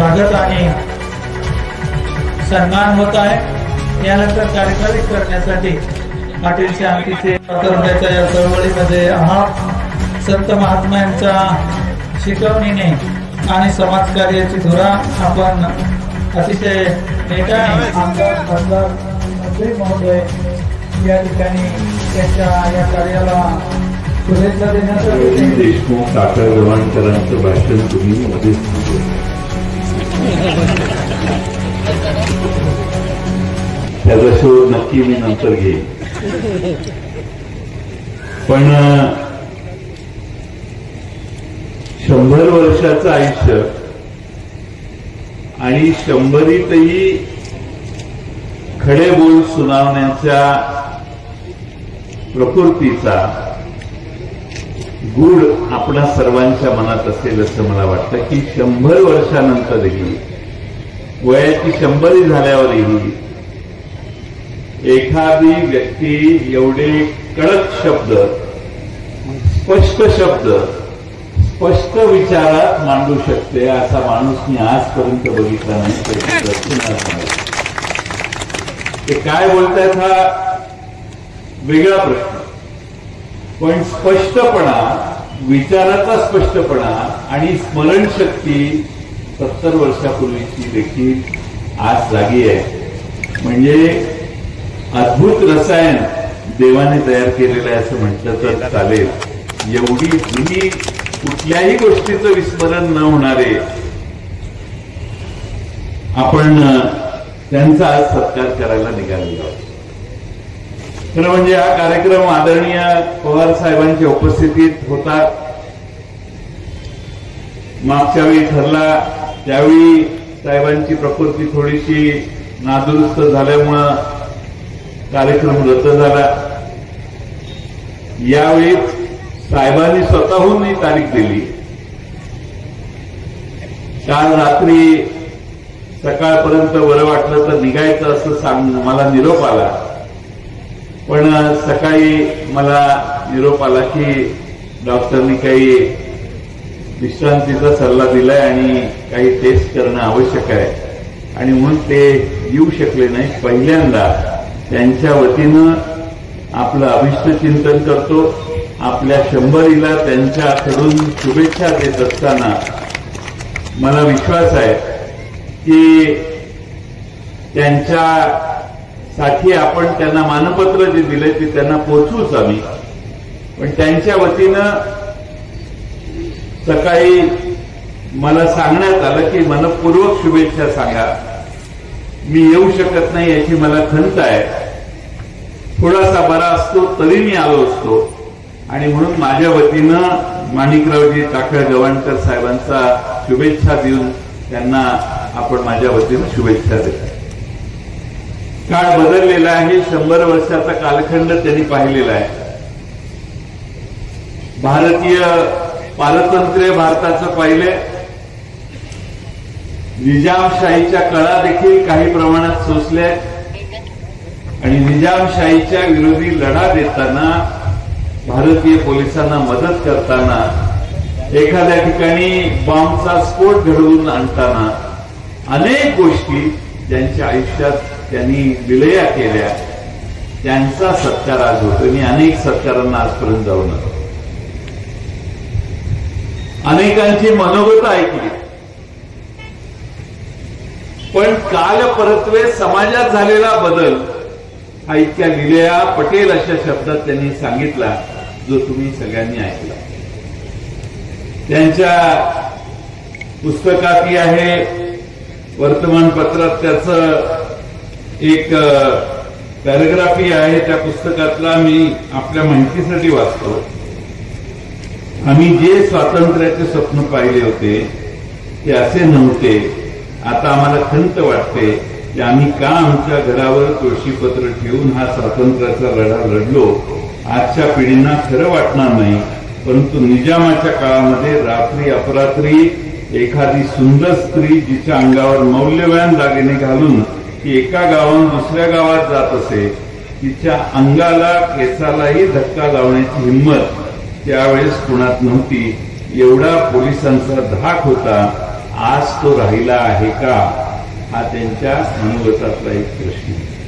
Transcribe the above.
स्वागत आणि सन्मान होत आहे। यानंतर कार्यक्रम करण्यासाठी पाटील शांतीचे तरुणाच्या या चळवळीमध्ये संत महात्म्यांच्या शिकवणीने आणि समाजकार्याची धुरा आपण अतिशय नेटाने आमदार खासदार मंत्री महोदय या ठिकाणी त्यांच्या या कार्याला शुभेच्छा देण्यासाठी देशमुख साखर गव्हाणकरांचं भाषण तुम्ही मध्येच त्याचा शोध नक्की मी नंतर घेईन, पण 100 वर्षाचं आयुष्य आणि 100रीतही खडे बोल सुनावण्याच्या प्रकृतीचा गुढ आपणा सर्वांच्या मनात असेल असं मला वाटतं की 100 वर्षानंतरही वयाची 100 झाल्यावरही एखादी व्यक्ती एवढे कडक शब्द, स्पष्ट शब्द, स्पष्ट विचारात मांडू शकते असा माणूस मी आजपर्यंत बघितला नाही। ते काय बोलतायत हा वेगळा प्रश्न, पण स्पष्टपणा, विचाराचा स्पष्टपणा आणि स्मरणशक्ती 70 वर्षापूर्वीची देखील आज जागी आहे। म्हणजे अद्भुत रसायन देवाने तयार केलेलं आहे असं म्हटलं तर चालेल। एवढी जुनी कुठल्याही गोष्टीचं विस्मरण न होणारे आपण त्यांचा आज सत्कार करायला निघालेलो आहोत। खरं म्हणजे हा कार्यक्रम आदरणीय पवार साहेबांच्या उपस्थितीत होता। मागच्या वेळी ठरला त्यावेळी साहेबांची प्रकृती थोडीशी नादुरुस्त झाल्यामुळं कार्यक्रम रद्द झाला। यावेळी साहेबांनी स्वतःहून ही तारीख दिली। काल रात्री सकाळपर्यंत बरं वाटलं तर निघायचं असं मला निरोप आला, पण सकाळी मला निरोप आला की डॉक्टरनी काही विश्रांतीचा सल्ला दिलाय आणि काही टेस्ट करणं आवश्यक आहे आणि म्हणून ते येऊ शकले नाही। पहिल्यांदा त्यांच्या वतीनं आपलं अभिष्ट चिंतन करतो। आपल्या 100रीला त्यांच्याकडून शुभेच्छा देत असताना मला विश्वास आहे की त्यांच्यासाठी आपण त्यांना मानपत्र जे दिले ते त्यांना पोहोचवूच आम्ही, पण त्यांच्या वतीनं सकाळी मला सांगण्यात आलं की मनपूर्वक शुभेच्छा सांगा। मी येऊ शकत नाही याची मला खंत आहे, थोडासा बरा असतो तरी मी आलो असतो आणि म्हणून माझ्या वतीनं माणिकरावजी टाकळ गव्हाणकर साहेबांचा शुभेच्छा देऊन त्यांना आपण माझ्या वतीनं शुभेच्छा देतो। काळ बदललेला आहे, 100 वर्षाचा कालखंड त्यांनी पाहिलेला आहे। भारतीय पारतंत्र्य भारताचं पाहिले, निजामशाहीच्या कळा देखील काही प्रमाणात सोसल्या आणि निजामशाहीच्या विरोधी लढा देताना, भारतीय पोलिसांना मदत करताना, एखाद्या ठिकाणी बॉम्बचा स्फोट घडवून आणताना अनेक गोष्टी ज्यांच्या आयुष्यात त्यांनी विलया केल्या त्यांचा सत्कार आज होतो। मी अनेक सत्कारांना आजपर्यंत जाऊन आलो, अनेकांची मनोगत ऐकली, पण काल परत्वे समाजात झालेला बदल हा इतक्या विलया पटेल अशा शब्दात त्यांनी सांगितला जो तुम्ही सगळ्यांनी ऐकला। त्यांच्या पुस्तकातही आहे, वर्तमानपत्रात त्याचं एक पॅराग्राफी आहे, त्या पुस्तकातला मी आपल्या माहितीसाठी वाचतो। आम्ही जे स्वातंत्र्याचे स्वप्न पाहिले होते ते असे नव्हते। आता आम्हाला खंत वाटते की आम्ही का आमच्या घरावर तुळशीपत्र ठेवून हा स्वातंत्र्याचा लढा लढलो। आजच्या पिढींना खरं वाटणार नाही, परंतु निजामाच्या काळामध्ये रात्री अपरात्री एखादी सुंदर स्त्री जिच्या अंगावर मौल्यवान दागिने घालून ती एका गावाहून दुसऱ्या गावात जात असे, तिच्या अंगाला केसालाही धक्का लावण्याची हिंमत त्यावेळेस कुणात नव्हती। एवढा पोलिसांचा धाक होता आज तो राहिला आहे का हा त्यांच्या मनोगतातला एक प्रश्न आहे.